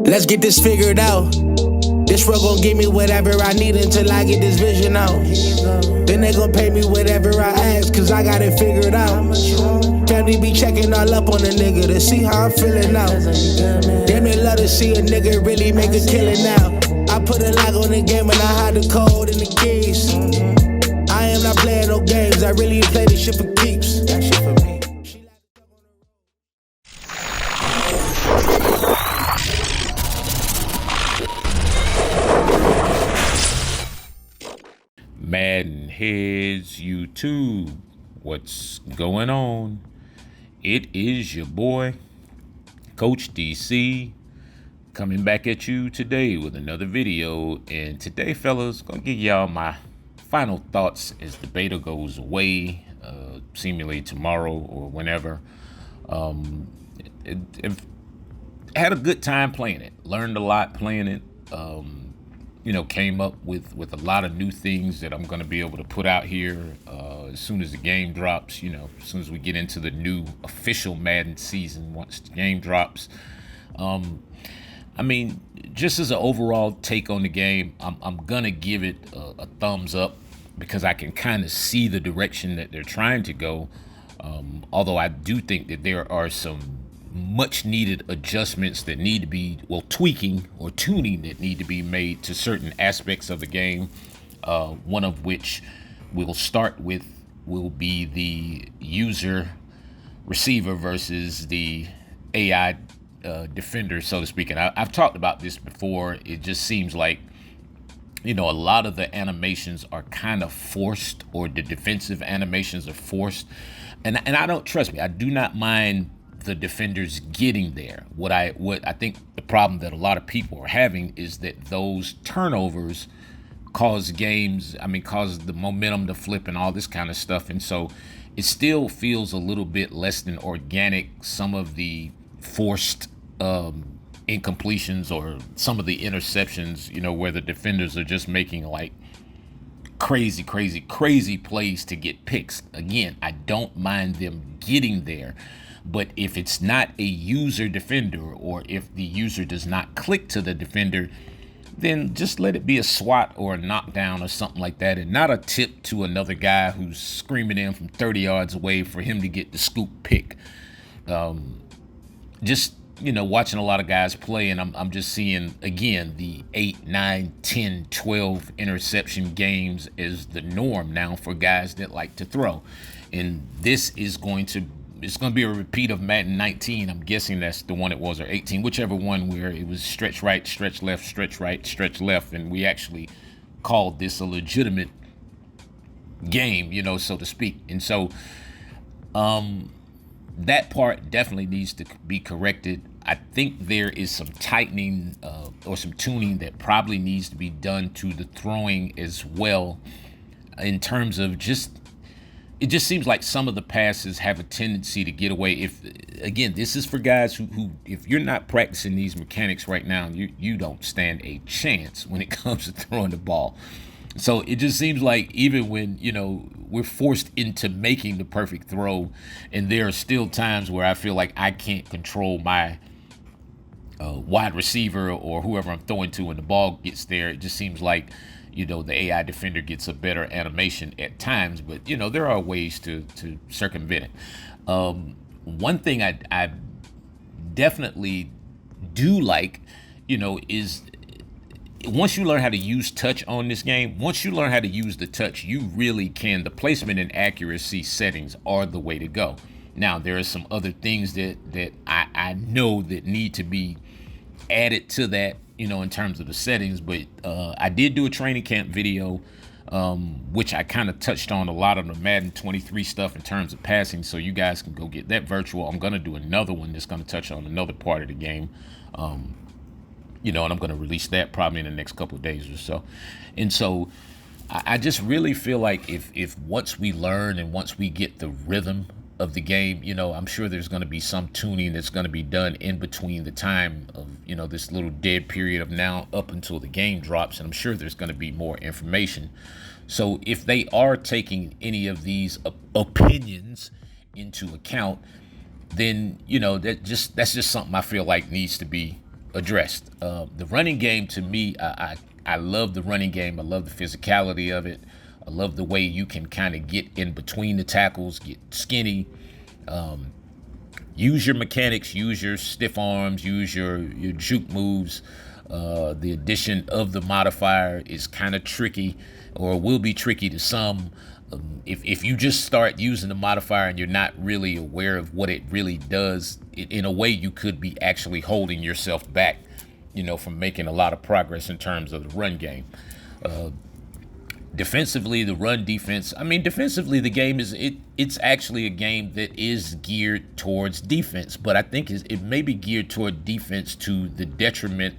Let's get this figured out. This road gon' give me whatever I need until I get this vision out. Then they gon' pay me whatever I ask, cause I got it figured out. Family be checking all up on a nigga to see how I'm feeling now. Damn, they love to see a nigga really make a killing now. I put a lock on the game and I hide the code and the keys. I am not playing no games, I really play this shit for keeps. That shit for me. MaddenHeadz YouTube, what's going on? It is your boy, Coach DC, coming back at you today with another video. And today, fellas, gonna give y'all my final thoughts as the beta goes away, seemingly tomorrow or whenever. Had a good time playing it, learned a lot playing it. Came up with a lot of new things that I'm going to be able to put out here as soon as the game drops, as soon as we get into the new official Madden season, once the game drops. Just as an overall take on the game, I'm going to give it a thumbs up because I can kind of see the direction that they're trying to go. Although I do think that there are some much needed adjustments that need to be, tweaking or tuning that need to be made to certain aspects of the game. One of which we'll start with will be the user receiver versus the AI defender, so to speak. And I've talked about this before. It just seems like, a lot of the animations are kind of forced, or the defensive animations are forced. And I don't, trust me, I do not mind the defenders getting there. What I think the problem that a lot of people are having is that those turnovers cause the momentum to flip and all this kind of stuff. And so it still feels a little bit less than organic, some of the forced incompletions or some of the interceptions, where the defenders are just making like crazy plays to get picks. Again, I don't mind them getting there. But if it's not a user defender, or if the user does not click to the defender, then just let it be a swat or a knockdown or something like that, and not a tip to another guy who's screaming in from 30 yards away for him to get the scoop pick. Watching a lot of guys play, and I'm just seeing, again, the 8, 9, 10, 12 interception games is the norm now for guys that like to throw. And this is it's going to be a repeat of Madden 19. I'm guessing that's the one it was, or 18, whichever one, where it was stretch right, stretch left, stretch right, stretch left. And we actually called this a legitimate game, so to speak. And so that part definitely needs to be corrected. I think there is some tightening or some tuning that probably needs to be done to the throwing as well, in terms of it just seems like some of the passes have a tendency to get away. Again, this is for guys who if you're not practicing these mechanics right now, you don't stand a chance when it comes to throwing the ball. So it just seems like even when, we're forced into making the perfect throw, and there are still times where I feel like I can't control my wide receiver or whoever I'm throwing to when the ball gets there. It just seems like, the AI defender gets a better animation at times, but there are ways to circumvent it. One thing I definitely do like, is once you learn how to use touch on this game, once you learn how to use the touch, you really can. The placement and accuracy settings are the way to go. Now, there are some other things that I know that need to be added to that, in terms of the settings, but I did do a training camp video, which I kind of touched on a lot of the Madden 23 stuff in terms of passing, so you guys can go get that virtual. I'm going to do another one that's going to touch on another part of the game, and I'm going to release that probably in the next couple of days or so. And so I just really feel like if once we learn and once we get the rhythm of the game. I'm sure there's going to be some tuning that's going to be done in between the time of, this little dead period of now up until the game drops. And I'm sure there's going to be more information. So if they are taking any of these opinions into account, then, that's just something I feel like needs to be addressed. The running game, to me, I love the running game. I love the physicality of it. I love the way you can kind of get in between the tackles, get skinny, use your mechanics, use your stiff arms, use your juke moves. The addition of the modifier is kind of tricky, or will be tricky to some. If you just start using the modifier and you're not really aware of what it really does, in a way you could be actually holding yourself back, from making a lot of progress in terms of the run game. Defensively, the run defense, defensively, the game it's actually a game that is geared towards defense, but I think it may be geared toward defense to the detriment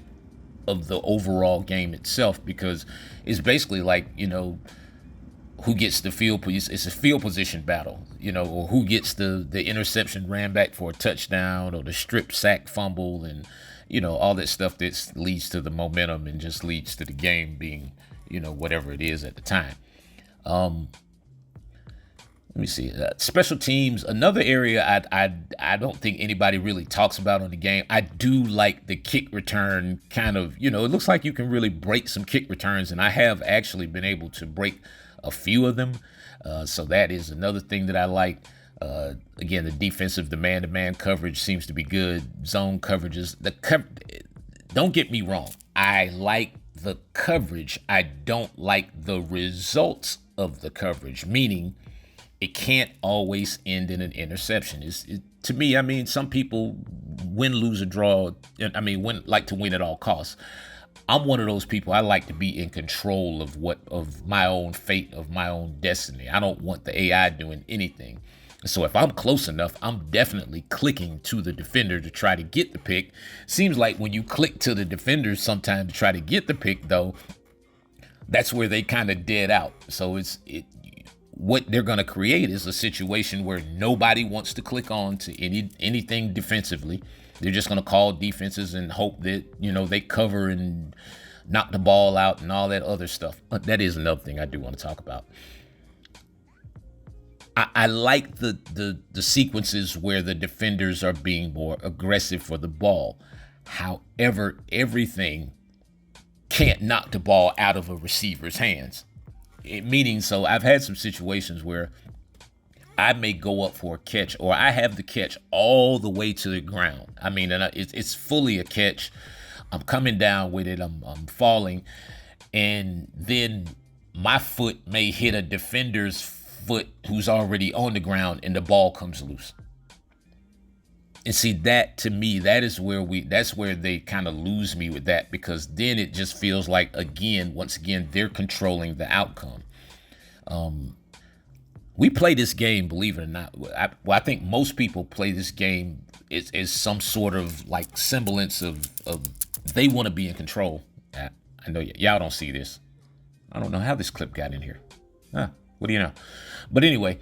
of the overall game itself, because it's basically like, who gets the field position. It's a field position battle, or who gets the interception ran back for a touchdown, or the strip sack fumble, and all that stuff that leads to the momentum and just leads to the game being whatever it is at the time. Let me see. Special teams, another area I don't think anybody really talks about on the game. I do like the kick return kind of, it looks like you can really break some kick returns, and I have actually been able to break a few of them. So that is another thing that I like. Again, the defensive, the man-to-man coverage seems to be good. Zone coverages, don't get me wrong. I like the coverage. I don't like the results of the coverage, meaning it can't always end in an interception. To me, some people win, lose, or draw. Like to win at all costs. I'm one of those people. I like to be in control of my own fate, of my own destiny. I don't want the AI doing anything. So if I'm close enough, I'm definitely clicking to the defender to try to get the pick. Seems like when you click to the defender sometimes to try to get the pick, though, that's where they kind of dead out. So what they're going to create is a situation where nobody wants to click on to anything defensively. They're just going to call defenses and hope that, they cover and knock the ball out and all that other stuff. But that is another thing I do want to talk about. I like the sequences where the defenders are being more aggressive for the ball. However, everything can't knock the ball out of a receiver's hands. Meaning, so I've had some situations where I may go up for a catch, or I have the catch all the way to the ground. And it's fully a catch. I'm coming down with it. I'm falling, and then my foot may hit a defender's foot who's already on the ground, and the ball comes loose. And see, that to me, that's where they kind of lose me with that, because then it just feels like, once again, they're controlling the outcome. We play this game, believe it or not. I think most people play this game is some sort of like semblance of they want to be in control. I know y'all don't see this. I don't know how this clip got in here. What do you know? But anyway,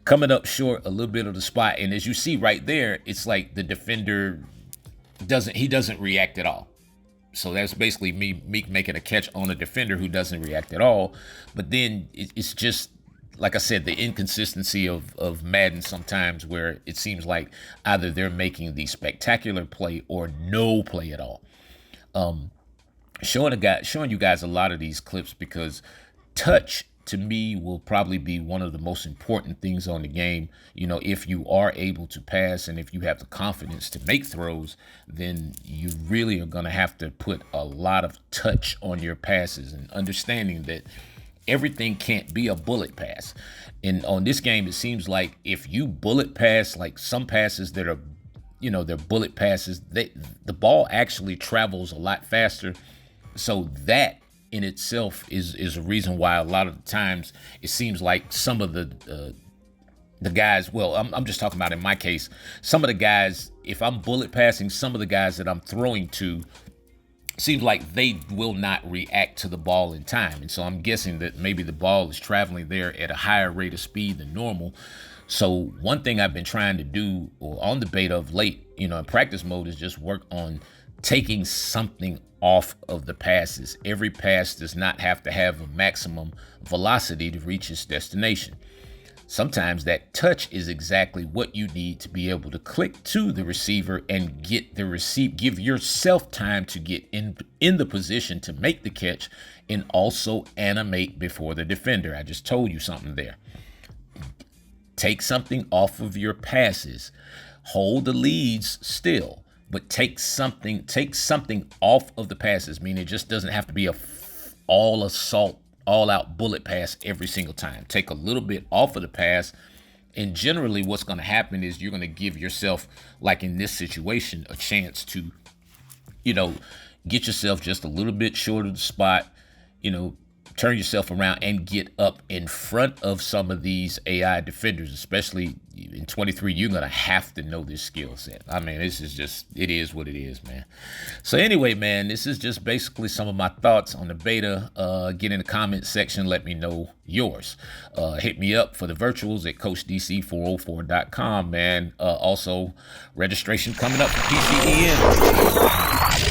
coming up short a little bit of the spot. And as you see right there, it's like the defender doesn't react at all. So that's basically me making a catch on a defender who doesn't react at all. But then it's just, like I said, the inconsistency of Madden sometimes, where it seems like either they're making the spectacular play or no play at all. Showing you guys a lot of these clips, because touch, to me, will probably be one of the most important things on the game. If you are able to pass and if you have the confidence to make throws, then you really are going to have to put a lot of touch on your passes, and understanding that everything can't be a bullet pass. And on this game, it seems like if you bullet pass, like some passes that are, they're bullet passes, the ball actually travels a lot faster. So that in itself is a reason why a lot of the times it seems like some of the guys, well, I'm just talking about in my case, some of the guys, if I'm bullet passing, some of the guys that I'm throwing to seems like they will not react to the ball in time. And so I'm guessing that maybe the ball is traveling there at a higher rate of speed than normal. So one thing I've been trying to do, or on the beta of late, in practice mode, is just work on taking something off of the passes. Every pass does not have to have a maximum velocity to reach its destination. Sometimes that touch is exactly what you need to be able to click to the receiver and get the give yourself time to get in the position to make the catch and also animate before the defender. I just told you something there. Take something off of your passes. Hold the leads still, but take something off of the passes, meaning it just doesn't have to be a all out bullet pass every single time. Take a little bit off of the pass, and generally what's going to happen is you're going to give yourself, like in this situation, a chance to, get yourself just a little bit short of the spot, turn yourself around and get up in front of some of these AI defenders, especially in 23. You're going to have to know this skill set. I mean, it is what it is, man. So anyway, man, this is just basically some of my thoughts on the beta. Get in the comment section. Let me know yours. Hit me up for the virtuals at CoachDC404.com, man. Also, registration coming up for PCEN.